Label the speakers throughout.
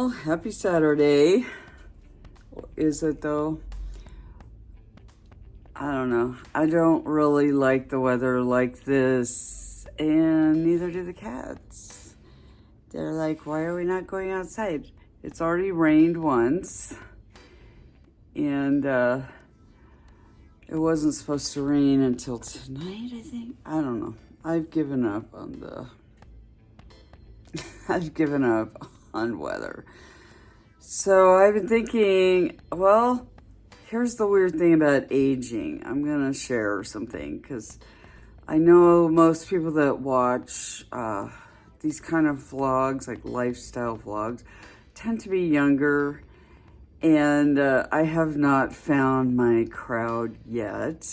Speaker 1: Well, happy Saturday. Is it though? I don't know. I don't really like the weather like this, and neither do the cats. They're like, why are we not going outside? It's already rained once, and it wasn't supposed to rain until tonight, I think. I don't know. I've given up on I've given up on weather. So I've been thinking, well, here's the weird thing about aging. I'm gonna share something because I know most people that watch these kind of vlogs, like lifestyle vlogs, tend to be younger, and I have not found my crowd yet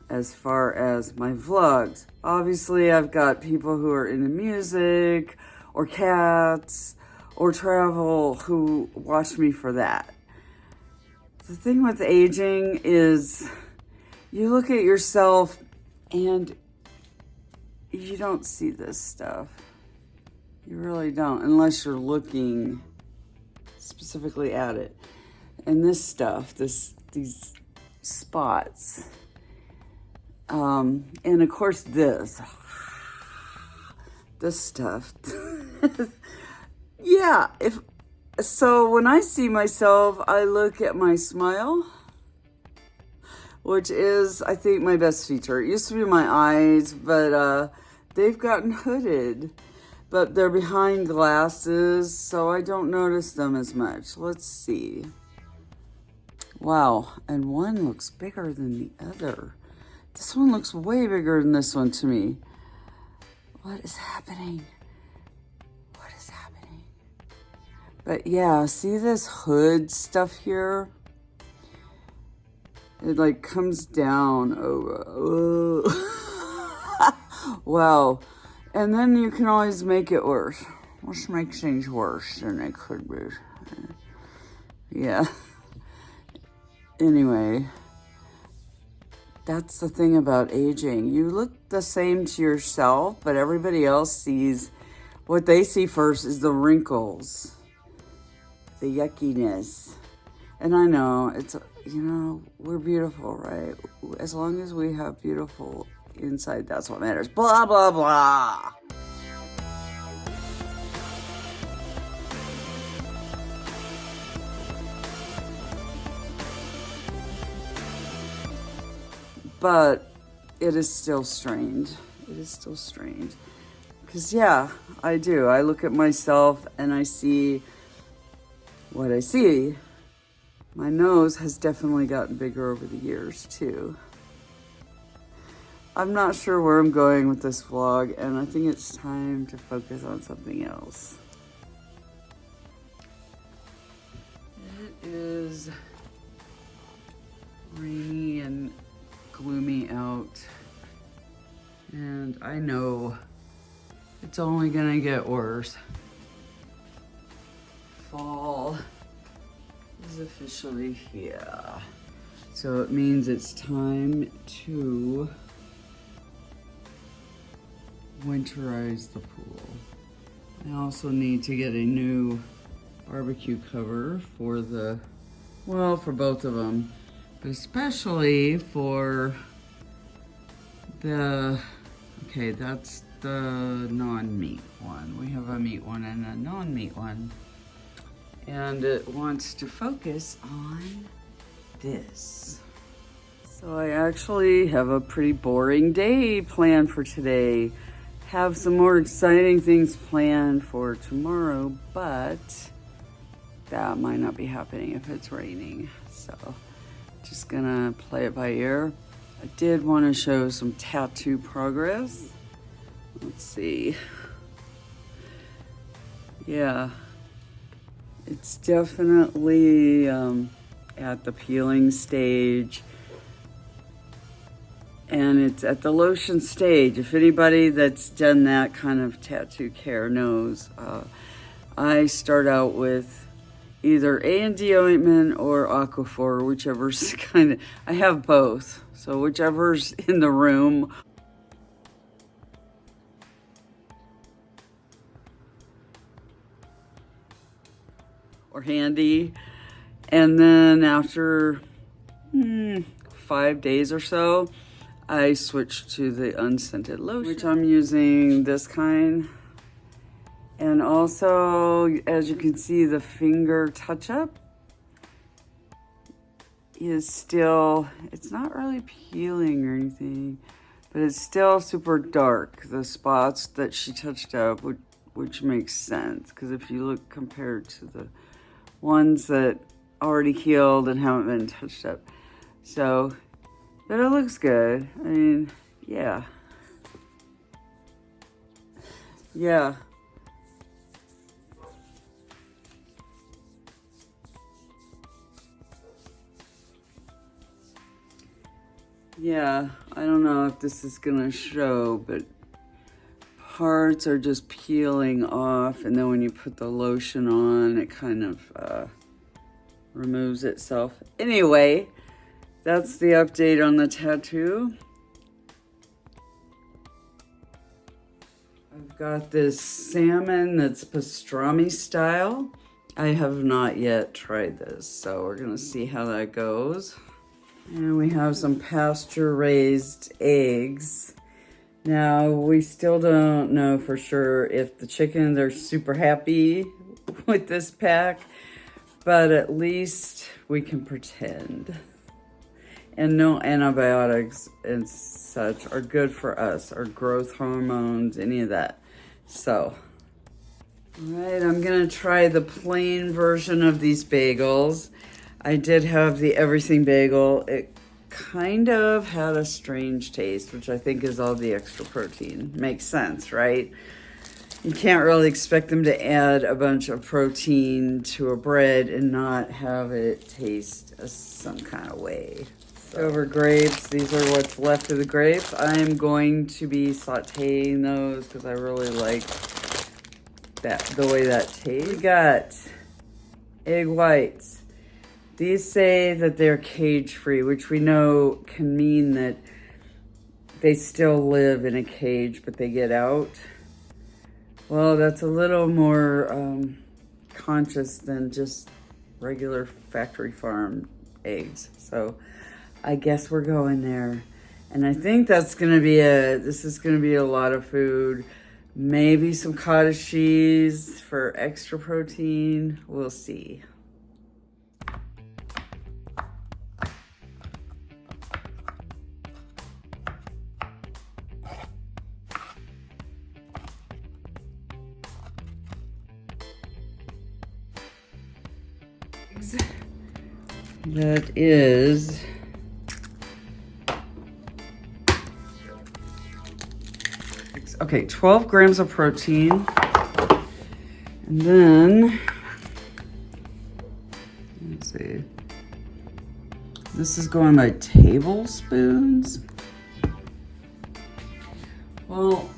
Speaker 1: as far as my vlogs. Obviously, I've got people who are into music or cats or travel who watch me for that. The thing with aging is you look at yourself and you don't see this stuff. You really don't, unless you're looking specifically at it. And this stuff, these spots, and of course this stuff. Yeah, so when I see myself, I look at my smile, which is, I think, my best feature. It used to be my eyes, but they've gotten hooded. But they're behind glasses, so I don't notice them as much. Let's see. Wow, and one looks bigger than the other. This one looks way bigger than this one to me. What is happening? What is happening? But yeah, see this hood stuff here? It like comes down over. Wow. And then you can always make it worse. Which makes things worse than they could be. Yeah. Anyway, that's the thing about aging. You look the same to yourself, but everybody else sees, what they see first is the wrinkles, the yuckiness. And I know, it's, we're beautiful, right? As long as we have beautiful inside, that's what matters. Blah, blah, blah. But it is still strange. It is still strange. Because, yeah, I do. I look at myself and I see what I see. My nose has definitely gotten bigger over the years, too. I'm not sure where I'm going with this vlog, and I think it's time to focus on something else. It is rainy and gloomy out, and I know it's only gonna get worse. Fall is officially here, so it means it's time to winterize the pool. I also need to get a new barbecue cover for for both of them, but especially for that's the non-meat one. We have a meat one and a non-meat one, and it wants to focus on this. So I actually have a pretty boring day planned for today. Have some more exciting things planned for tomorrow, but that might not be happening if it's raining. So just gonna play it by ear. I did want to show some tattoo progress. Let's see. Yeah, it's definitely at the peeling stage. And it's at the lotion stage. If anybody that's done that kind of tattoo care knows, I start out with either A&D ointment or Aquaphor, whichever's kind of, I have both. So whichever's in the room. or handy. And then after 5 days or so, I switched to the unscented lotion, which I'm using this kind. And also, as you can see, the finger touch-up is still, it's not really peeling or anything, but it's still super dark, the spots that she touched up, which makes sense, because if you look compared to the ones that already healed and haven't been touched up. So, but it looks good. I mean, yeah. Yeah. Yeah, I don't know if this is gonna show, but parts are just peeling off, and then when you put the lotion on, it kind of removes itself. Anyway, that's the update on the tattoo. I've got this salmon that's pastrami style. I have not yet tried this, so we're gonna see how that goes. And we have some pasture-raised eggs. Now, we still don't know for sure if the chickens are super happy with this pack, but at least we can pretend. And no antibiotics and such are good for us, or growth hormones, any of that. So, all right, I'm gonna try the plain version of these bagels. I did have the everything bagel. It kind of had a strange taste, which I think is all the extra protein. Makes sense, right? You can't really expect them to add a bunch of protein to a bread and not have it taste some kind of way. Over grapes, these are what's left of the grapes. I'm going to be sauteing those because I really like that, the way that tastes. We got egg whites. These say that they're cage-free, which we know can mean that they still live in a cage, but they get out. Well, that's a little more conscious than just regular factory farm eggs. So I guess we're going there. And I think that's gonna be this is gonna be a lot of food. Maybe some cottage cheese for extra protein. We'll see. That is okay, 12 grams of protein. And then, let's see, this is going by tablespoons. Well,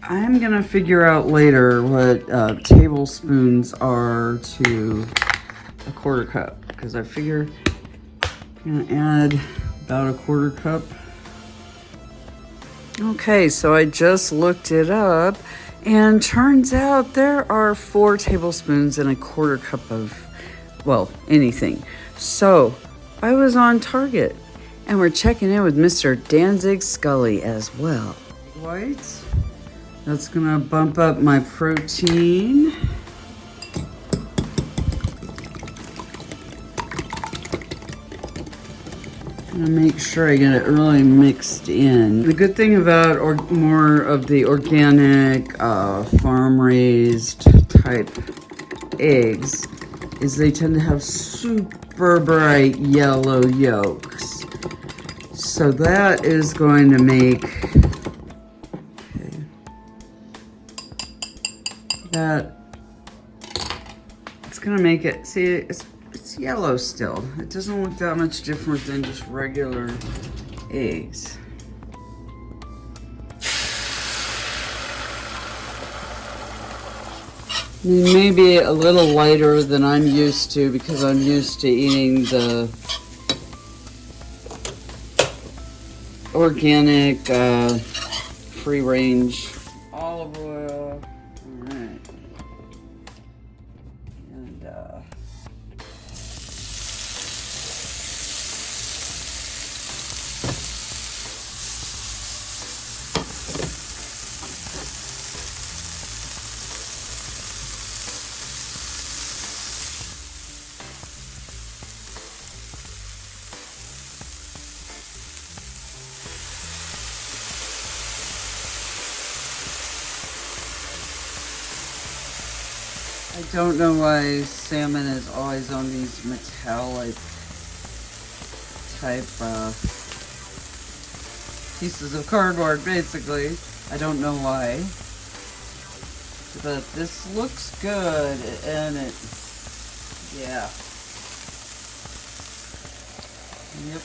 Speaker 1: I'm gonna figure out later what tablespoons are to a quarter cup, because I figure I'm gonna add about a quarter cup. Okay, so I just looked it up, and turns out there are 4 tablespoons in a quarter cup of, well, anything. So I was on target, and we're checking in with Mr. Danzig Scully as well. Whites, that's gonna bump up my protein. I'm gonna make sure I get it really mixed in. The good thing about more of the organic, farm-raised type eggs is they tend to have super bright yellow yolks. So that is going to make, okay, it's gonna make it, see, it's yellow still. It doesn't look that much different than just regular eggs. Maybe a little lighter than I'm used to, because I'm used to eating the organic, free-range olive oil. All right. And I don't know why salmon is always on these metallic type pieces of cardboard, basically. I don't know why. But this looks good, and it, yeah. Yep.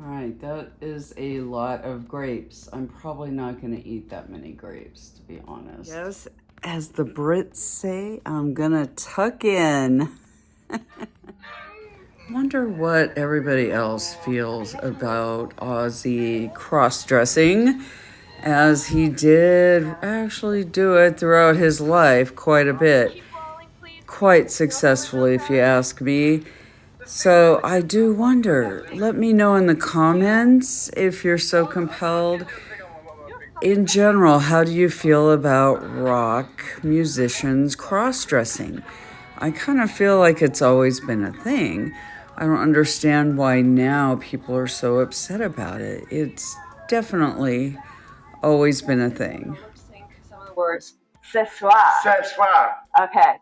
Speaker 1: All right, that is a lot of grapes. I'm probably not going to eat that many grapes, to be honest. Yes, as the Brits say, I'm going to tuck in. Wonder what everybody else feels about Ozzy cross-dressing, as he did actually do it throughout his life quite a bit. Quite successfully, if you ask me. So I do wonder, let me know in the comments if you're so compelled. In general, how do you feel about rock musicians cross-dressing? I kind of feel like it's always been a thing. I don't understand why now people are so upset about it. It's definitely always been a thing.
Speaker 2: Some of the words. Ce soir.
Speaker 3: Ce soir.
Speaker 2: Okay.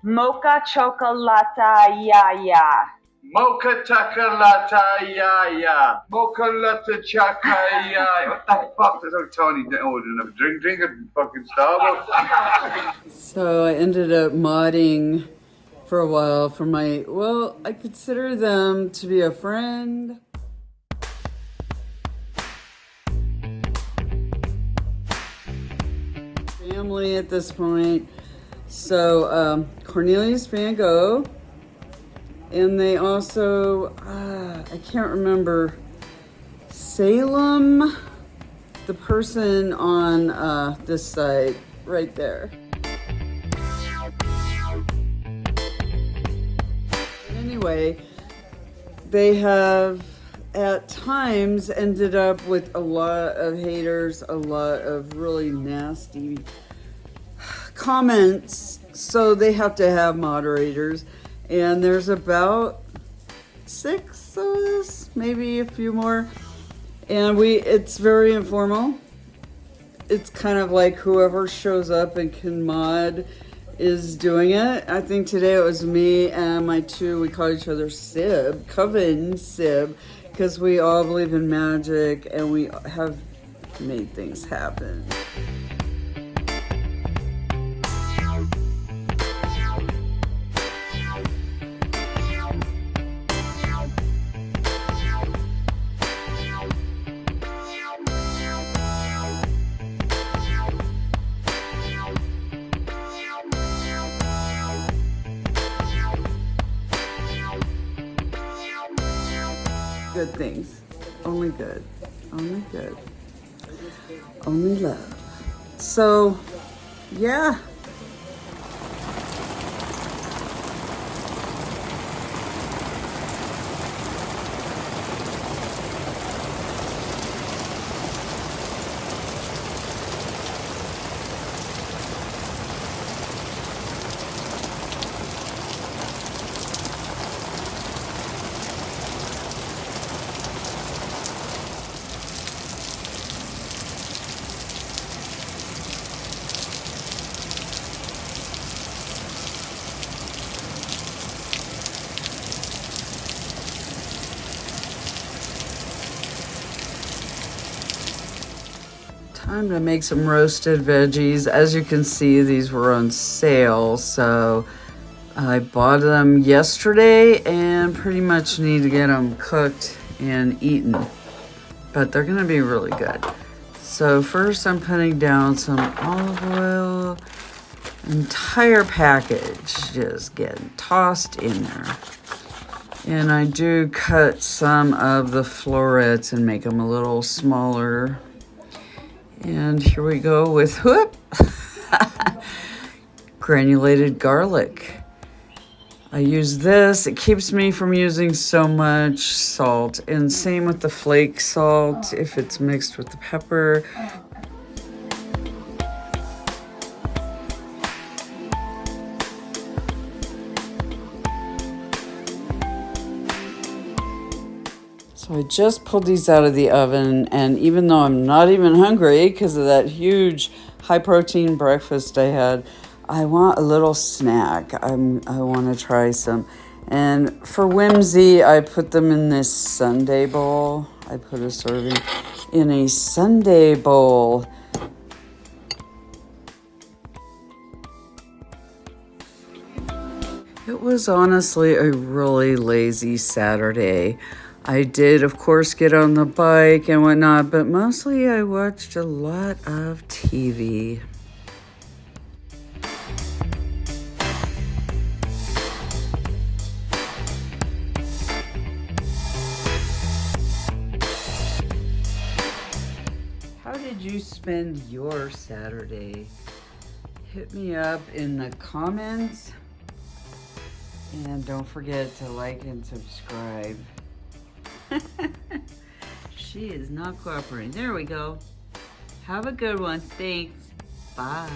Speaker 2: Mocha chocolata ya ya.
Speaker 3: Mocha chocolata ya ya. Mocha latte chaka ya. What the fuck? That's how Tony ordering a drink at fucking Starbucks.
Speaker 1: So I ended up modding for a while for my, well, I consider them to be a friend. Family at this point. So Cornelius Van Gogh. And they also, I can't remember, Salem, the person on this side right there. Anyway, they have at times ended up with a lot of haters, a lot of really nasty comments, so they have to have moderators. And there's about 6 of us, maybe a few more. And it's very informal. It's kind of like whoever shows up and can mod is doing it. I think today it was me and my two, we call each other Sib, Coven Sib, because we all believe in magic and we have made things happen. Good things. Only good. Only good. Only love. So, yeah. Time to make some roasted veggies. As you can see, these were on sale, so I bought them yesterday and pretty much need to get them cooked and eaten. But they're gonna be really good. So first I'm putting down some olive oil, entire package just getting tossed in there. And I do cut some of the florets and make them a little smaller. And here we go with whoop, granulated garlic. I use this, it keeps me from using so much salt. And same with the flake salt if it's mixed with the pepper. So I just pulled these out of the oven, and even though I'm not even hungry because of that huge high protein breakfast I had, I want a little snack. I want to try some. And for whimsy, I put them in this sundae bowl. I put a serving in a sundae bowl. It was honestly a really lazy Saturday. I did, of course, get on the bike and whatnot, but mostly I watched a lot of TV. How did you spend your Saturday? Hit me up in the comments. And don't forget to like and subscribe. She is not cooperating. There we go. Have a good one. Thanks. Bye.